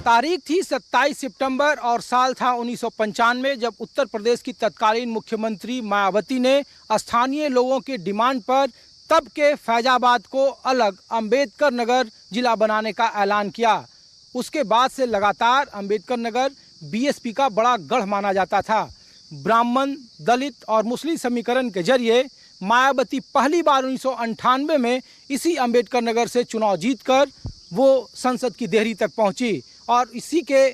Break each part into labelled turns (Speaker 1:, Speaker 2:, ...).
Speaker 1: तारीख थी 27 सितंबर और साल था 1995, जब उत्तर प्रदेश की तत्कालीन मुख्यमंत्री मायावती ने स्थानीय लोगों की डिमांड पर तब के फैजाबाद को अलग अंबेडकर नगर जिला बनाने का ऐलान किया। उसके बाद से लगातार अंबेडकर नगर बीएसपी का बड़ा गढ़ माना जाता था। ब्राह्मण, दलित और मुस्लिम समीकरण के जरिए मायावती पहली बार 1998 में इसी अंबेडकर नगर से चुनाव जीतकर वो संसद की देहरी तक पहुंची और इसी के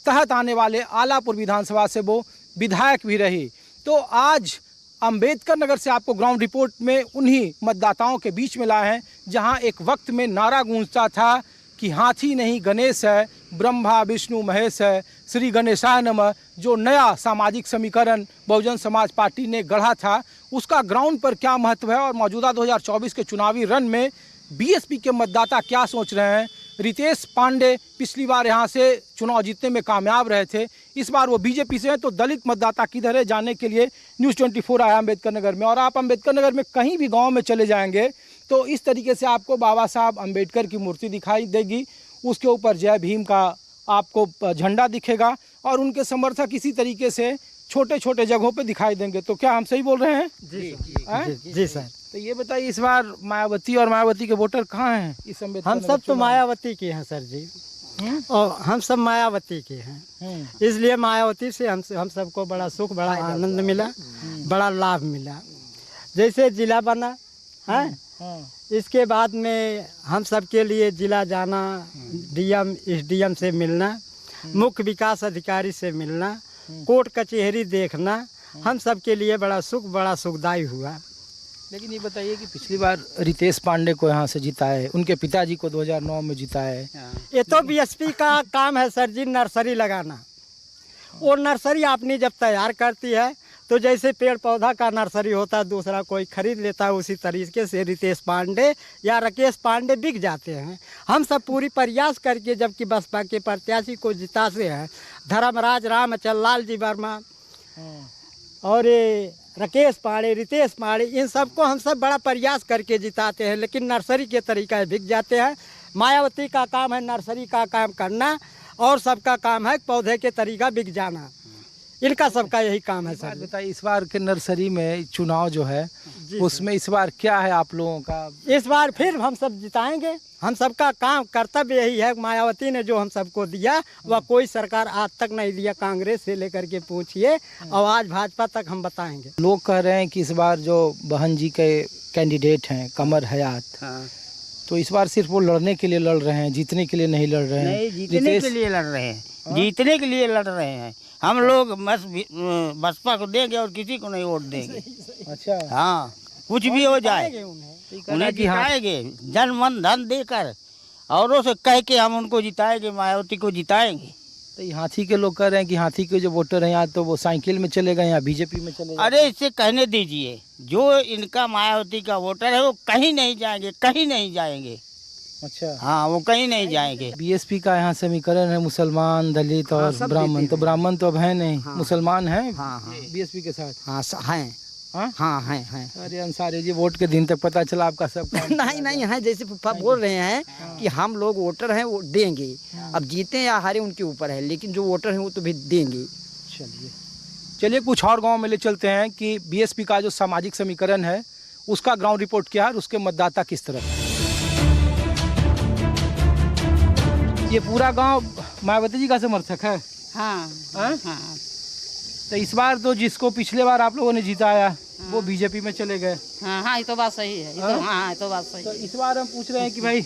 Speaker 1: तहत आने वाले आलापुर विधानसभा से वो विधायक भी रही। तो आज अंबेडकर नगर से आपको ग्राउंड रिपोर्ट में उन्हीं मतदाताओं के बीच में लाए हैं जहां एक वक्त में नारा गूंजता था कि हाथी नहीं गणेश है, ब्रह्मा विष्णु महेश है, श्री गणेशाय नमः। जो नया सामाजिक समीकरण बहुजन समाज पार्टी ने गढ़ा था, उसका ग्राउंड पर क्या महत्व है और मौजूदा 2024 के चुनावी रण में बीएसपी के मतदाता क्या सोच रहे हैं। रितेश पांडे पिछली बार यहाँ से चुनाव जीतने में कामयाब रहे थे, इस बार वो बीजेपी से हैं। तो दलित मतदाता किधर है जानने के लिए न्यूज़ 24 आया अम्बेडकर नगर में। और आप अम्बेडकर नगर में कहीं भी गांव में चले जाएंगे तो इस तरीके से आपको बाबा साहब अम्बेडकर की मूर्ति दिखाई देगी, उसके ऊपर जय भीम का आपको झंडा दिखेगा और उनके समर्थक इसी तरीके से छोटे छोटे जगहों पे दिखाई देंगे। तो क्या हम सही बोल रहे हैं?
Speaker 2: जी सर।
Speaker 1: तो ये बताइए, इस बार मायावती और मायावती के वोटर कहाँ हैं इस अम्बेडकर?
Speaker 2: हम सब तो मायावती के हैं सर जी, और हम सब मायावती के हैं, इसलिए मायावती से हम सबको बड़ा सुख, बड़ा आनंद मिला, बड़ा लाभ मिला। जैसे जिला बना है, इसके बाद में हम सब के लिए जिला जाना, डीएम एसडीएम से मिलना, मुख्य विकास अधिकारी से मिलना, कोर्ट कचहरी देखना, हम सब के लिए बड़ा सुखदायी हुआ।
Speaker 1: लेकिन ये बताइए कि पिछली बार रितेश पांडे को यहाँ से जिताए, उनके पिताजी को 2009 में जिताए।
Speaker 2: ये तो बीएसपी का काम है सर जी, नर्सरी लगाना। वो नर्सरी आपने जब तैयार करती है तो जैसे पेड़ पौधा का नर्सरी होता है, दूसरा कोई खरीद लेता है, उसी तरीके से रितेश पांडे या राकेश पांडे बिक जाते हैं। हम सब पूरी प्रयास करके जबकि बसपा के प्रत्याशी को जिताते हैं, धर्मराज रामचंद्र लाल जी वर्मा और ये राकेश पांडे, रितेश पांडे, इन सबको हम सब बड़ा प्रयास करके जिताते हैं, लेकिन नर्सरी के तरीका बिक जाते हैं। मायावती का काम है नर्सरी का काम करना और सबका काम है पौधे के तरीका बिक जाना, इनका सबका यही काम है सर।
Speaker 1: बताइए, इस बार के नर्सरी में चुनाव जो है उसमें इस बार क्या है आप लोगों का?
Speaker 2: इस बार फिर हम सब जिताएंगे। हम सबका काम कर्तव्य यही है, मायावती ने जो हम सबको दिया वह कोई सरकार आज तक नहीं दिया, कांग्रेस से लेकर के पूछिए और आज भाजपा तक हम बताएंगे।
Speaker 1: लोग कह रहे हैं कि इस बार जो बहन जी के कैंडिडेट हैं कमर हयात, तो इस बार सिर्फ वो लड़ने के लिए लड़ रहे हैं, जीतने के लिए नहीं लड़ रहे हैं।
Speaker 3: नहीं, जीतने के लिए लड़ रहे हैं, जीतने के लिए लड़ रहे हैं। हम लोग बसपा को देंगे और किसी को नहीं वोट देंगे।
Speaker 1: अच्छा,
Speaker 3: हाँ, कुछ भी हो जाए उन्हें जिताएंगे, जन मन धन देकर, औरों से कह के हम उनको जिताएंगे, मायावती को जिताएंगे।
Speaker 1: तो हाथी के लोग कह रहे हैं कि हाथी के जो वोटर हैं यहाँ तो वो साइकिल में चले गए, यहाँ बीजेपी में चले गए।
Speaker 3: अरे इससे कहने दीजिए, जो इनका मायावती का वोटर है वो कहीं नहीं जाएंगे, कहीं नहीं जाएंगे।
Speaker 1: अच्छा,
Speaker 3: हाँ, वो कहीं नहीं जाएंगे।
Speaker 1: बीएसपी का यहाँ समीकरण है मुसलमान, दलित और ब्राह्मण। तो ब्राह्मण तो अब है नहीं, मुसलमान है बीएसपी के साथ।
Speaker 2: हाँ हैं, हाँ हैं।
Speaker 1: अरे अंसारी जी, वोट के दिन तक पता चला आपका सब काम।
Speaker 2: नहीं है, जैसे पप्पा बोल रहे हैं कि हम लोग वोटर हैं, वो देंगे। अब जीते या हारे उनके ऊपर है, लेकिन जो वोटर हैं वो तो भी देंगे।
Speaker 1: चलिए कुछ और गाँव में ले चलते हैं कि बीएसपी का जो सामाजिक समीकरण है उसका ग्राउंड रिपोर्ट क्या है और उसके मतदाता किस तरह है। ये पूरा गांव मायावती जी का समर्थक है।
Speaker 4: हाँ,
Speaker 1: हाँ?
Speaker 4: हाँ।
Speaker 1: तो इस बार तो जिसको पिछले बार आप लोगों ने जिताया वो बीजेपी में चले गए।
Speaker 4: हाँ, ये तो बात सही है। ये तो बात सही
Speaker 1: तो
Speaker 4: है।
Speaker 1: इस बार हम पूछ रहे हैं कि भाई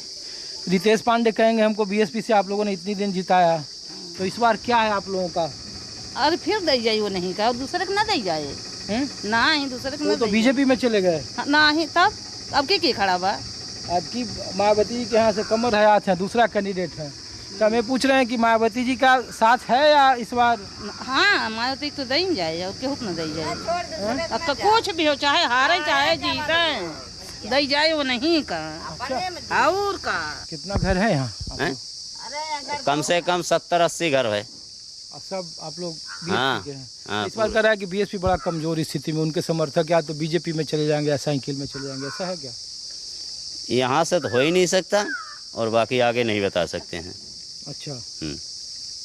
Speaker 1: रितेश पांडे कहेंगे हमको बीएसपी से आप लोगों ने इतनी दिन जिताया, तो इस बार क्या है आप लोगों का?
Speaker 4: अरे फिर दे जाए, वो नहीं का दूसरे को ना दे जाए, ना ही दूसरे को
Speaker 1: तो बीजेपी में चले गए
Speaker 4: ना ही, तब अब के खड़ा बा?
Speaker 1: आपकी मायावती के यहाँ से कमर हयात है, दूसरा कैंडिडेट है। तो हमें पूछ रहे हैं कि मायावती जी का साथ है या इस बार?
Speaker 4: हाँ, मायावती तो दे जाए और केहू न दे जाए। अब तो कुछ भी हो, चाहे हारे चाहे जीते, दे जाए वो नहीं का। और का
Speaker 1: कितना घर है यहाँ?
Speaker 5: कम से कम 70-80 घर है।
Speaker 1: सब आप लोग
Speaker 5: हाँ,
Speaker 1: बीएसपी के हैं।
Speaker 5: हाँ,
Speaker 1: इस बार कह रहा है कि बीएसपी बड़ा कमजोर स्थिति में, उनके समर्थक या तो बीजेपी में चले जाएंगे या साइकिल में चले जाएंगे, ऐसा है क्या?
Speaker 5: यहाँ से तो हो ही नहीं सकता और बाकी आगे नहीं बता सकते हैं।
Speaker 1: अच्छा,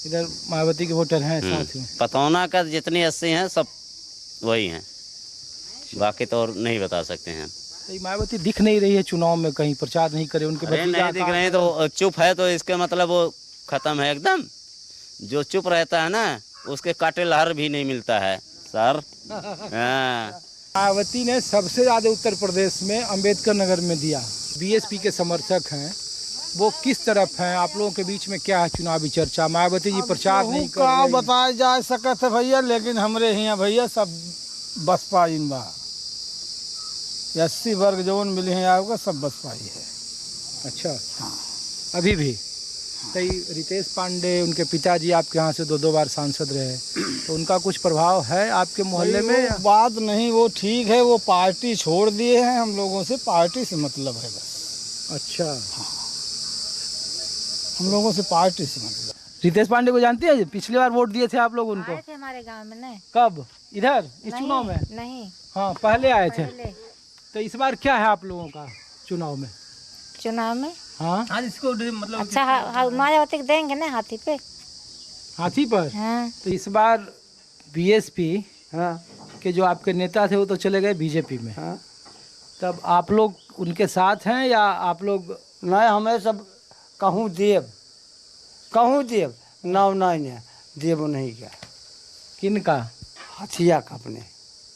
Speaker 1: इधर मायावती के वोटर हैं साथ में।
Speaker 5: पतौना का जितनी 80 हैं सब वही हैं, बाकी तो और नहीं बता सकते हैं।
Speaker 1: तो मायावती दिख नहीं रही है चुनाव में, कहीं प्रचार नहीं करे, उनके
Speaker 5: अरे नहीं दिख रहे हैं तो चुप है तो इसका मतलब वो खत्म है एकदम। जो चुप रहता है ना उसके काटे लहर भी नहीं मिलता है सर। हाँ।
Speaker 1: मायावती ने सबसे ज्यादा उत्तर प्रदेश में अंबेडकर नगर में दिया। बीएसपी के समर्थक हैं, वो किस तरफ हैं? आप लोगों के बीच में क्या है चुनावी चर्चा? मायावती जी प्रचार नहीं कर रही।
Speaker 6: बताया जा सकत है भैया, लेकिन हमरे यहाँ भैया सब बसपा इन बा 80 वर्ग जो मिले हैं आपका सब बसपा ही है।
Speaker 1: अच्छा हाँ, अभी भी कई रितेश पांडे उनके पिताजी आपके यहाँ से 2 बार सांसद रहे, तो उनका कुछ प्रभाव है आपके मोहल्ले में?
Speaker 6: वो बात नहीं, वो ठीक है, वो पार्टी छोड़ दिए हैं, हम लोगों से पार्टी से मतलब है बस।
Speaker 1: अच्छा
Speaker 6: हाँ, हम लोगों से पार्टी से मतलब।
Speaker 1: रितेश पांडे को जानते हैं? पिछली बार वोट दिए थे आप लोग उनको?
Speaker 7: आए थे हमारे गांव में। नहीं,
Speaker 1: कब? इधर इस चुनाव में?
Speaker 7: नहीं,
Speaker 1: हाँ पहले आए थे।
Speaker 7: पहले।
Speaker 1: तो इस बार क्या है आप लोगों का चुनाव में?
Speaker 7: चुनाव में
Speaker 1: हाँ
Speaker 6: आज इसको मतलब
Speaker 7: अच्छा मायावती को देंगे ना, हाथी पे।
Speaker 1: हाथी पर?
Speaker 7: हाँ।
Speaker 1: तो इस बार बीएसपी
Speaker 6: हाँ
Speaker 1: के जो आपके नेता थे वो तो चले गए बीजेपी में।
Speaker 6: हाँ,
Speaker 1: तब आप लोग उनके साथ हैं या आप लोग?
Speaker 6: नहीं हमें सब कहूँ देव नाव नहीं है, देव नहीं क्या
Speaker 1: किन का?
Speaker 6: हथिया का अपने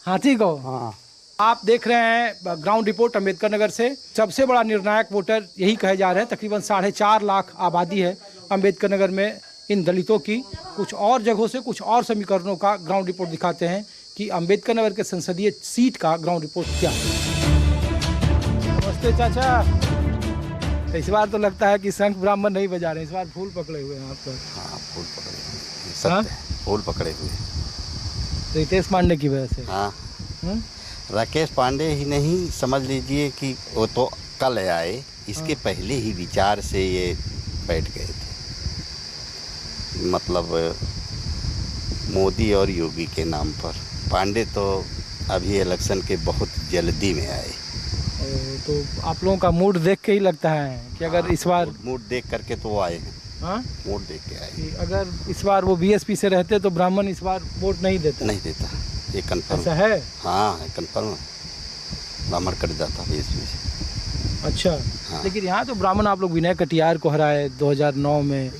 Speaker 1: हाथी को?
Speaker 6: हाँ।
Speaker 1: आप देख रहे हैं ग्राउंड रिपोर्ट अंबेडकर नगर से। सबसे बड़ा निर्णायक वोटर यही कहे जा रहे हैं। तकरीबन 4.5 लाख आबादी है अंबेडकर नगर में इन दलितों की। कुछ और जगहों से कुछ और समीकरणों का ग्राउंड रिपोर्ट दिखाते हैं कि अंबेडकर नगर के संसदीय सीट का ग्राउंड रिपोर्ट क्या है। नमस्ते चाचा। तो इस बार तो लगता है कि शंख ब्राह्मण नहीं बजा रहे हैं, इस बार फूल पकड़े हुए हैं आप तो।
Speaker 8: हाँ फूल पकड़े हुए, सत्य है, फूल पकड़े हुए।
Speaker 1: रितेश पांडे की वजह से?
Speaker 8: हाँ राकेश पांडे ही नहीं, समझ लीजिए कि वो तो कल आए, इसके पहले ही विचार से ये बैठ गए थे। मतलब मोदी और योगी के नाम पर। पांडे तो अभी इलेक्शन के बहुत जल्दी में आए।
Speaker 1: तो आप लोगों का मूड देख के ही लगता है कि अगर इस बार
Speaker 8: मूड देख करके तो वो आए हैं।
Speaker 1: हाँ
Speaker 8: मूड देख के आए।
Speaker 1: कि अगर इस बार वो बीएसपी से रहते तो ब्राह्मण इस बार वोट नहीं देता?
Speaker 8: नहीं देता, ये कंफर्म।
Speaker 1: ऐसा है?
Speaker 8: हाँ है कंफर्म, ब्राह्मण कट जाता बीएसपी से।
Speaker 1: अच्छा
Speaker 8: हाँ।
Speaker 1: लेकिन यहाँ तो ब्राह्मण आप लोग विनय कटियार को हराए 2009 में।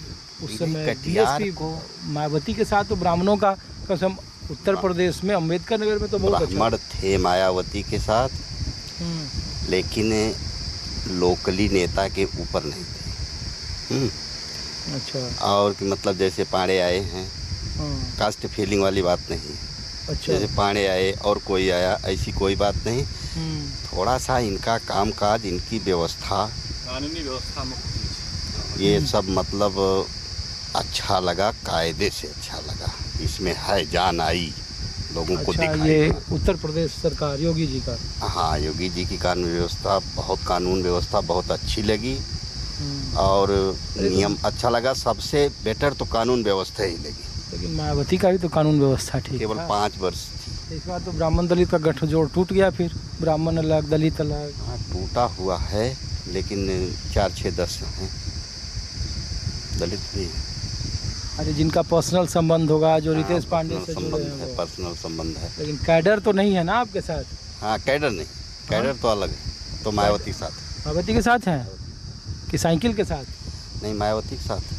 Speaker 1: उस समय
Speaker 8: कटियार
Speaker 1: बीएसपी को मायावती के साथ तो ब्राह्मणों का कसम उत्तर प्रदेश में अंबेडकर नगर में तो बहुत अच्छा।
Speaker 8: ब्राह्मण थे मायावती के साथ, लेकिन लोकली नेता के ऊपर नहीं थे।
Speaker 1: अच्छा
Speaker 8: और कि मतलब जैसे पांडे आए हैं,
Speaker 1: हाँ,
Speaker 8: कास्ट फीलिंग वाली बात नहीं।
Speaker 1: अच्छा
Speaker 8: जैसे पांडे आए और कोई आया, ऐसी कोई बात नहीं। थोड़ा सा इनका कामकाज, इनकी व्यवस्था,
Speaker 9: कानूनी व्यवस्था में
Speaker 8: ये सब मतलब अच्छा लगा, कायदे से अच्छा लगा। इसमें है जान आई, लोगों को
Speaker 1: अच्छा
Speaker 8: दिखाई।
Speaker 1: ये उत्तर प्रदेश सरकार योगी जी का?
Speaker 8: हाँ योगी जी की कानून व्यवस्था, बहुत कानून व्यवस्था बहुत अच्छी लगी और नियम अच्छा लगा। सबसे बेटर तो कानून व्यवस्था ही लगी।
Speaker 1: लेकिन मायावती का भी तो कानून व्यवस्था ठीक
Speaker 8: केवल
Speaker 1: था।
Speaker 8: 5 वर्ष थी।
Speaker 1: इस बार तो ब्राह्मण दलित का गठजोड़ टूट गया, फिर ब्राह्मण अलग दलित अलग।
Speaker 8: हाँ टूटा हुआ है, लेकिन 4, 6, 10 हैं दलित भी।
Speaker 1: अरे जिनका पर्सनल संबंध होगा, जो रितेश पांडे से जुड़े हैं वो।
Speaker 8: पर्सनल संबंध है।
Speaker 1: लेकिन कैडर तो नहीं है ना आपके साथ?
Speaker 8: हाँ कैडर नहीं, कैडर तो अलग है। तो मायावती के साथ।
Speaker 1: मायावती के साथ हैं कि साइकिल के साथ?
Speaker 8: नहीं मायावती के साथ।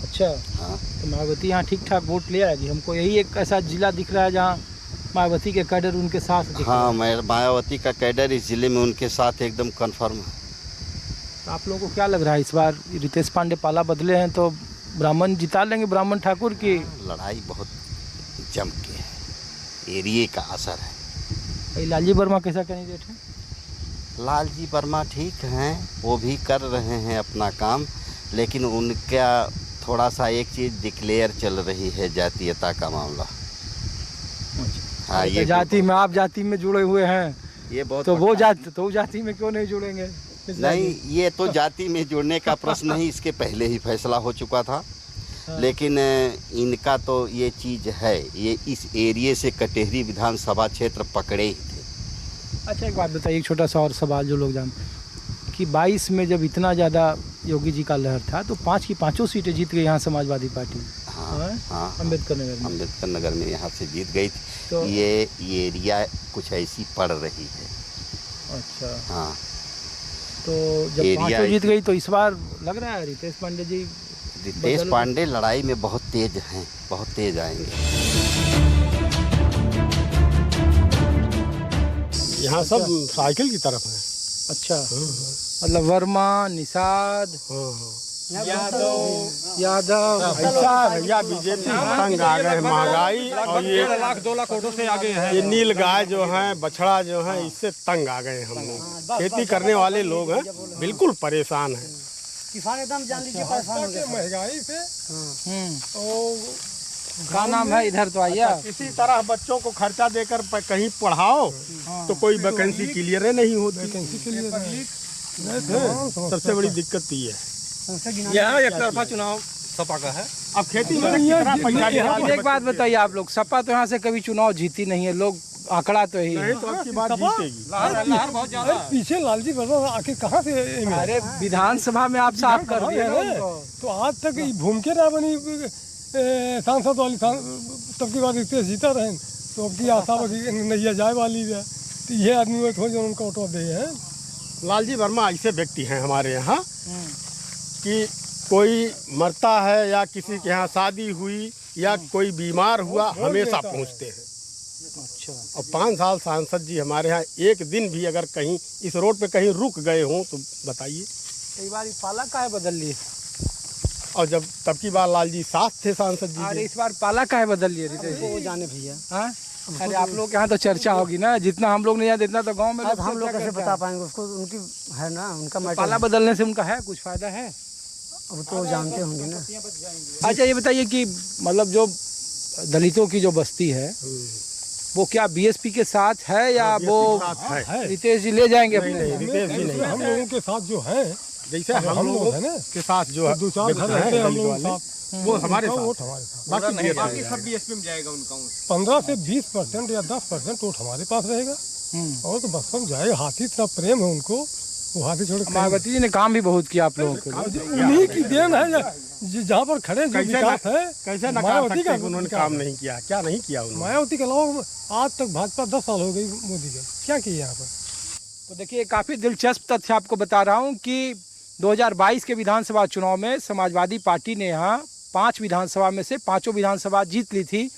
Speaker 1: अच्छा
Speaker 8: हाँ
Speaker 1: तो मायावती यहाँ ठीक ठाक वोट ले आएगी। हमको यही एक ऐसा जिला दिख रहा है जहाँ मायावती के कैडर उनके साथ दिख रहा है।
Speaker 8: हाँ मायावती का कैडर इस जिले में उनके साथ एकदम कन्फर्म है।
Speaker 1: तो आप लोगों को क्या लग रहा है इस बार रितेश पांडे पाला बदले हैं तो ब्राह्मण जिता लेंगे, ब्राह्मण ठाकुर की?
Speaker 8: लड़ाई बहुत जम के है, एरिए का असर है।
Speaker 1: लालजी वर्मा कैसा कैंडिडेट है?
Speaker 8: लालजी वर्मा ठीक हैं, वो भी कर रहे हैं अपना काम, लेकिन उनका थोड़ा सा एक चीज़ डिक्लेयर चल रही है, जातीयता का मामला। हाँ ये
Speaker 1: जाति में, आप जाति में जुड़े हुए हैं
Speaker 8: ये बहुत
Speaker 1: तो वो जाति में क्यों नहीं जुड़ेंगे?
Speaker 8: नहीं, ये तो जाति में जुड़ने का प्रश्न नहीं, इसके पहले ही फैसला हो चुका था। लेकिन इनका तो ये चीज़ है, ये इस एरिए से कटेहरी विधानसभा क्षेत्र पकड़े ही थे।
Speaker 1: अच्छा एक बात बताइए, एक छोटा सा और सवाल जो लोग जानते हैं कि 22 में जब इतना ज़्यादा योगी जी का लहर था तो 5 की 5 सीटें जीत गई यहाँ समाजवादी पार्टी।
Speaker 8: हाँ हाँ
Speaker 1: अम्बेडकर नगर में।
Speaker 8: अम्बेडकर नगर में यहाँ से जीत गई थी।
Speaker 1: तो
Speaker 8: ये एरिया कुछ ऐसी पड़ रही है।
Speaker 1: अच्छा,
Speaker 8: हाँ
Speaker 1: तो जब
Speaker 8: एरिया
Speaker 1: पांचों जीत गई तो इस बार लग रहा है रितेश पांडे जी
Speaker 8: रितेश पांडे लड़ाई में बहुत तेज हैं, बहुत तेज आएंगे।
Speaker 6: यहाँ सब साइकिल की तरफ है।
Speaker 1: अच्छा, मतलब वर्मा, निषाद, यादव
Speaker 6: ऐसा भैया बीजेपी तंग आ गए, महंगाई और ये
Speaker 1: 2 लाख वोटों से आगे है।
Speaker 6: ये नील गाय जो है, बछड़ा जो है, इससे तंग आ गए हम लोग। खेती करने वाले लोग हैं, बिल्कुल परेशान हैं।
Speaker 2: किसान एकदम जान लीजिए परेशान हो गए
Speaker 6: महंगाई से
Speaker 1: क्या नाम है इधर तो आइए।
Speaker 6: इसी तरह बच्चों को खर्चा देकर कहीं पढ़ाओ तो कोई वैकेंसी क्लियर नहीं होती। सबसे बड़ी दिक्कत ये है।
Speaker 1: यहाँ एक तरफा चुनाव सपा का है।
Speaker 6: अब खेती में कितना पैसा
Speaker 1: लेकिन एक बात बताइए आप लोग, सपा तो यहाँ से कभी चुनाव जीती नहीं है, लोग आंकड़ा तो यही है।
Speaker 6: तो आपकी बात जीतेगी।
Speaker 9: पीछे लालजी वर्मा आके कहाँ से
Speaker 1: अरे विधानसभा में आप साफ कर दिए ना उनको।
Speaker 9: तो आज तक भूमिके ना बनी सांसद वाली तब की बात रितेश जीता रहे, तो अब की आशा नैया जाए वाली है। तो ये आदमी थोड़ी जो उनका ऑटो दे हैं।
Speaker 6: लालजी वर्मा ऐसे व्यक्ति हैं हमारे यहाँ कि कोई मरता है या किसी के यहाँ शादी हुई या कोई बीमार हुआ, हमेशा पहुँचते हैं।
Speaker 1: अच्छा,
Speaker 6: और 5 साल सांसद जी हमारे यहाँ एक दिन भी अगर कहीं इस रोड पे कहीं रुक गए हों तो बताइए।
Speaker 1: कई बार पाला काहे बदल लिए?
Speaker 6: और जब तब की बार लालजी साथ थे सांसद जी
Speaker 1: अरे
Speaker 6: के।
Speaker 1: इस बार पाला काहे बदल लिए रितेश जी?
Speaker 2: वो जाने भैया।
Speaker 1: हाँ, अरे आप लोग के यहाँ तो चर्चा होगी ना, जितना हम लोग नहीं जानते इतना तो गांव में
Speaker 2: अब हम लोग
Speaker 1: चर्चा
Speaker 2: कैसे
Speaker 1: करते
Speaker 2: बता
Speaker 1: हैं।
Speaker 2: पाएंगे उसको, उनकी है ना, उनका मैटर
Speaker 1: पाला
Speaker 2: है।
Speaker 1: बदलने से उनका है कुछ फायदा है?
Speaker 2: अब तो जानते होंगे ना।
Speaker 1: अच्छा ये बताइए कि मतलब जो दलितों की जो बस्ती है वो क्या बीएसपी के साथ है या वो रितेश जी ले जाएंगे अपने?
Speaker 6: रितेश जी नहीं,
Speaker 9: हम लोगों के साथ जो है,
Speaker 6: जैसे हम लोग
Speaker 9: है ना,
Speaker 6: के साथ जो है
Speaker 9: 2-4 घर रहते हैं हम लोगों के साथ,
Speaker 6: वो हमारे
Speaker 9: वोट
Speaker 6: साथ,
Speaker 9: हमारे साथ।
Speaker 6: बाकी सब
Speaker 1: बीएसपी में जाएगा उनका।
Speaker 9: 15 से 20% या 10% वोट हमारे पास रहेगा। और तो बसपन जाए, हाथी इतना प्रेम है उनको, वो हाथी छोड़ के
Speaker 1: मायावती जी ने काम भी बहुत किया आप लोगों के लिए।
Speaker 9: उन्हीं की देन है। जहाँ पर खड़े जो विकास है,
Speaker 6: कैसे नकार
Speaker 9: मायावती
Speaker 6: सकते
Speaker 9: का
Speaker 6: हैं कि उन्होंने काम नहीं किया? क्या नहीं किया उन्होंने?
Speaker 9: मायावती के अलावा आज तक भाजपा 10 साल हो गई मोदी का, क्या किया यहाँ पर?
Speaker 1: तो देखिए काफ़ी दिलचस्प तथ्य आपको बता रहा हूँ कि 2022 के विधानसभा चुनाव में समाजवादी पार्टी ने यहाँ 5 विधानसभा में से 5 विधानसभा जीत ली थी।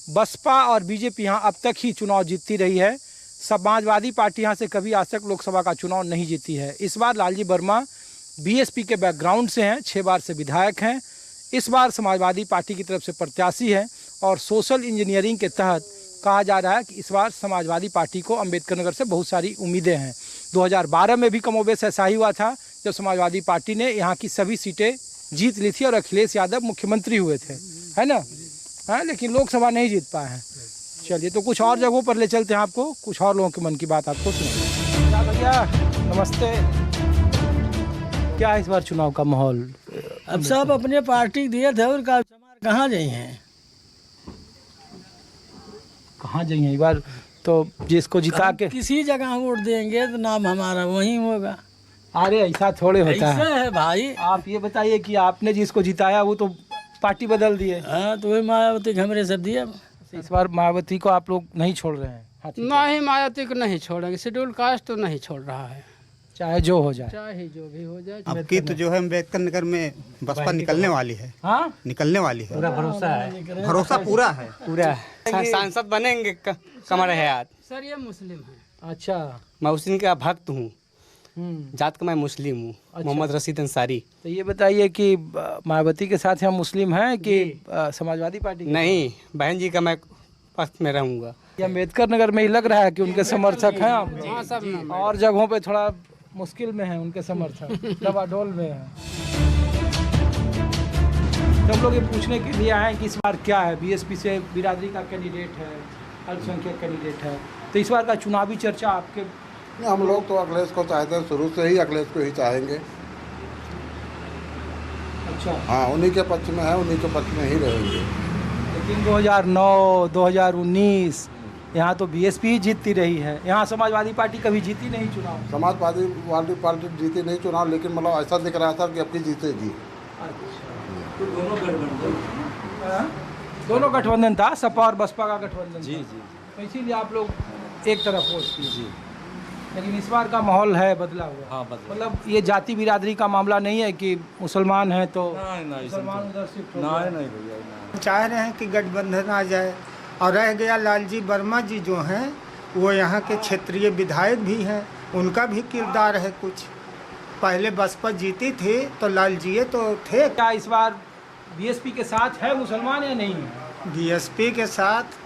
Speaker 1: बसपा और बीजेपी यहाँ अब तक ही चुनाव जीतती रही है। समाजवादी पार्टी यहाँ से कभी आज तक लोकसभा का चुनाव नहीं जीती है। इस बार लालजी वर्मा बीएसपी के बैकग्राउंड से हैं, 6 बार से विधायक हैं। इस बार समाजवादी पार्टी की तरफ से प्रत्याशी हैं और सोशल इंजीनियरिंग के तहत कहा जा रहा है कि इस बार समाजवादी पार्टी को अम्बेडकर नगर से बहुत सारी उम्मीदें हैं। 2012 में भी कमोबेश ऐसा ही हुआ था जब समाजवादी पार्टी ने यहाँ की सभी सीटें जीत ली थी और अखिलेश यादव मुख्यमंत्री हुए थे, है ना? हाँ, लेकिन लोकसभा नहीं जीत पाए हैं। चलिए तो कुछ और जगहों पर ले चलते हैं आपको, कुछ और लोगों के मन की बात आपको सुनाएं। क्या भैया नमस्ते, क्या है इस बार चुनाव का माहौल?
Speaker 2: अब सब अपने पार्टी दिए थे और कहाँ जाए हैं?
Speaker 1: कहाँ जाइए इस बार? तो जिसको जिता के
Speaker 2: किसी जगह वोट देंगे तो नाम हमारा वहीं होगा।
Speaker 1: अरे ऐसा थोड़े होता
Speaker 2: ऐसा
Speaker 1: है।
Speaker 2: है भाई।
Speaker 1: आप ये बताइए कि आपने जिसको जिताया वो तो पार्टी बदल दिए।
Speaker 2: हाँ, तो वही मायावती के हमरे सब दिया।
Speaker 1: इस बार मायावती को आप लोग नहीं छोड़ रहे हैं?
Speaker 10: नहीं, मायावती को नहीं छोड़ेंगे। शेड्यूल कास्ट तो नहीं छोड़ रहा है,
Speaker 1: चाहे जो हो जाए।
Speaker 10: चाहे जो भी हो जाए।
Speaker 11: अब की तो जो है अम्बेडकर नगर में बसपा निकलने वाली है।
Speaker 1: हाँ,
Speaker 11: निकलने वाली है,
Speaker 1: पूरा भरोसा है।
Speaker 11: भरोसा पूरा है।
Speaker 1: पूरा
Speaker 11: सांसद बनेंगे कमर हयात।
Speaker 10: सर ये मुस्लिम है।
Speaker 1: अच्छा,
Speaker 11: मैं मुस्लिम का भक्त हूँ, जात का मैं मुस्लिम हूँ। मोहम्मद रशीद अंसारी।
Speaker 1: तो ये बताइए कि मायावती के साथ हम मुस्लिम हैं कि समाजवादी पार्टी?
Speaker 11: नहीं, बहन जी का मैं पक्ष में रहूँगा।
Speaker 1: ये अम्बेडकर नगर में ही लग रहा है कि उनके समर्थक हैं आप, और जगहों पे थोड़ा मुश्किल में है उनके समर्थक, दबाडोल में है। तो हम लोग ये पूछने के लिए आए कि इस बार क्या है, बीएसपी से बिरादरी का कैंडिडेट है, अल्पसंख्यक कैंडिडेट है, तो इस बार का चुनावी चर्चा आपके?
Speaker 12: हम लोग तो अखिलेश को चाहते हैं, शुरू से ही अखिलेश को ही चाहेंगे।
Speaker 1: अच्छा,
Speaker 12: हाँ, उन्हीं के पक्ष में है, उन्हीं के पक्ष में ही रहेंगे।
Speaker 1: लेकिन 2009, 2019 यहाँ तो बीएसपी ही जीतती रही है, यहाँ समाजवादी पार्टी कभी जीती नहीं चुनाव।
Speaker 12: समाजवादी पार्टी जीती नहीं चुनाव, लेकिन मतलब ऐसा दिख रहा था कि अब की जीतेगी।
Speaker 1: अच्छा, तो दोनों गठबंधन दोनों गठबंधन था, सपा और बसपा का गठबंधन
Speaker 13: जी
Speaker 1: था।
Speaker 13: जी
Speaker 1: तो इसीलिए आप लोग एक तरफ वोट किए। जी। लेकिन इस बार का माहौल है बदला हुआ।
Speaker 13: हाँ बदला।
Speaker 1: मतलब ये जाति बिरादरी का मामला नहीं है कि मुसलमान हैं तो
Speaker 13: नहीं
Speaker 1: मुसलमान उधर शिफ्ट हो
Speaker 13: नहीं
Speaker 1: गए।
Speaker 13: नहीं भैया
Speaker 14: चाह रहे हैं कि गठबंधन आ जाए। और रह गया लालजी वर्मा जी जो हैं, वो यहाँ के क्षेत्रीय विधायक भी हैं, उनका भी किरदार है कुछ। पहले बसपा जीती थी तो लालजी तो थे।
Speaker 1: क्या इस बार बीएसपी के साथ है मुसलमान या नहीं?
Speaker 14: बीएसपी के साथ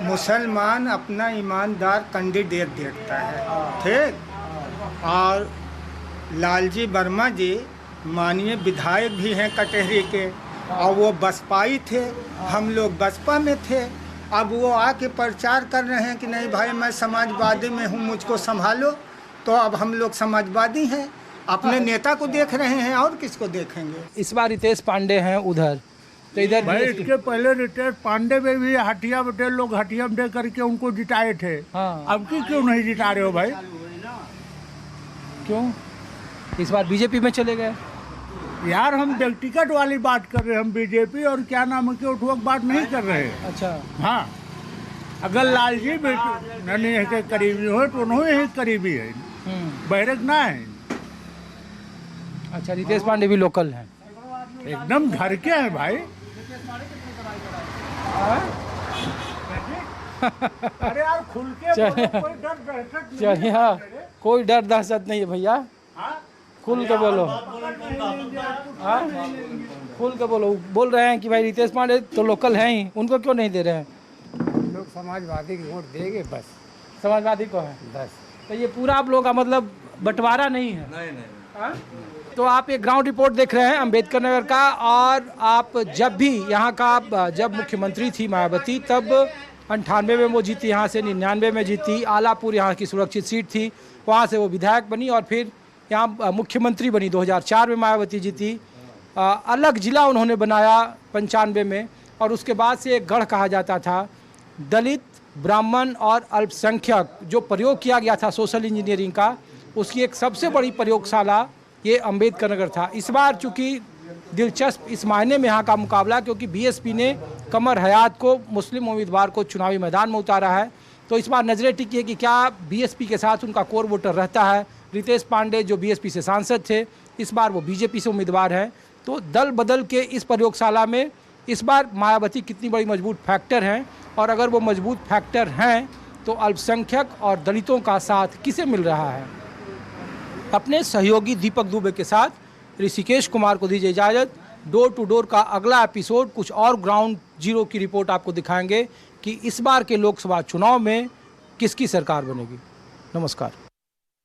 Speaker 14: मुसलमान अपना ईमानदार कैंडिडेट देखता है, ठीक। और लालजी वर्मा जी माननीय विधायक भी हैं कटहरी के, और वो बसपाई थे, हम लोग बसपा में थे। अब वो आके प्रचार कर रहे हैं कि नहीं भाई मैं समाजवादी में हूँ, मुझको संभालो। तो अब हम लोग समाजवादी हैं, अपने नेता को देख रहे हैं और किसको देखेंगे।
Speaker 1: इस बार रितेश पांडे हैं उधर, तो इधर
Speaker 15: भाई इसके पहले रितेश पांडे में भी हटिया बटे लोग हटिया दे करके उनको जिताए थे।
Speaker 1: हाँ।
Speaker 15: अब की क्यों नहीं जिता रहे हो भाई?
Speaker 1: क्यों इस बार बीजेपी में चले गए?
Speaker 15: यार हम व्यक्तिगत वाली बात कर रहे हैं, हम बीजेपी और क्या नाम है के उठवक बात नहीं कर रहे हैं।
Speaker 1: अच्छा।
Speaker 15: हाँ, अगर लालजी ननी के करीबी हो तो उन्होंने ही करीबी है, बैरक ना है।
Speaker 1: अच्छा, रितेश पांडे भी लोकल हैं?
Speaker 15: एकदम घर के हैं भाई। अरे यार खुल के बोलो, कोई डर दहशत नहीं है।
Speaker 1: चलिए, हाँ, कोई डर दहशत नहीं है भैया, खुल के बोलो। हाँ, खुल के बोलो। बोल रहे हैं कि भाई रितेश पांडे तो लोकल हैं ही, उनको क्यों नहीं दे रहे हैं?
Speaker 10: लोग समाजवादी की वोट देंगे बस।
Speaker 1: समाजवादी को है
Speaker 10: बस।
Speaker 1: तो ये पूरा आप लोग का मतलब बंटवारा नहीं है?
Speaker 13: नहीं।
Speaker 1: तो आप एक ग्राउंड रिपोर्ट देख रहे हैं अम्बेडकर नगर का। और आप जब भी यहाँ का, जब मुख्यमंत्री थी मायावती, तब 98 में वो जीती, यहाँ से 99 में जीती। आलापुर यहाँ की सुरक्षित सीट थी, वहाँ से वो विधायक बनी और फिर यहाँ मुख्यमंत्री बनी। 2004 में मायावती जीती। अलग जिला उन्होंने बनाया 95 में, और उसके बाद से एक गढ़ कहा जाता था। दलित, ब्राह्मण और अल्पसंख्यक जो प्रयोग किया गया था सोशल इंजीनियरिंग का, उसकी एक सबसे बड़ी प्रयोगशाला ये अम्बेडकर नगर था। इस बार चूँकि दिलचस्प इस मायने में यहाँ का मुकाबला, क्योंकि बीएसपी ने कमर हयात को, मुस्लिम उम्मीदवार को चुनावी मैदान में उतारा है। तो इस बार नजरें टिकी है कि क्या बीएसपी के साथ उनका कोर वोटर रहता है। रितेश पांडे जो बीएसपी से सांसद थे, इस बार वो बीजेपी से उम्मीदवार हैं। तो दल बदल के इस प्रयोगशाला में इस बार मायावती कितनी बड़ी मजबूत फैक्टर हैं, और अगर वो मजबूत फैक्टर हैं तो अल्पसंख्यक और दलितों का साथ किसे मिल रहा है। अपने सहयोगी दीपक दुबे के साथ ऋषिकेश कुमार को दीजिए इजाज़त। डोर टू डोर का अगला एपिसोड कुछ और ग्राउंड जीरो की रिपोर्ट आपको दिखाएंगे कि इस बार के लोकसभा चुनाव में किसकी सरकार बनेगी। नमस्कार।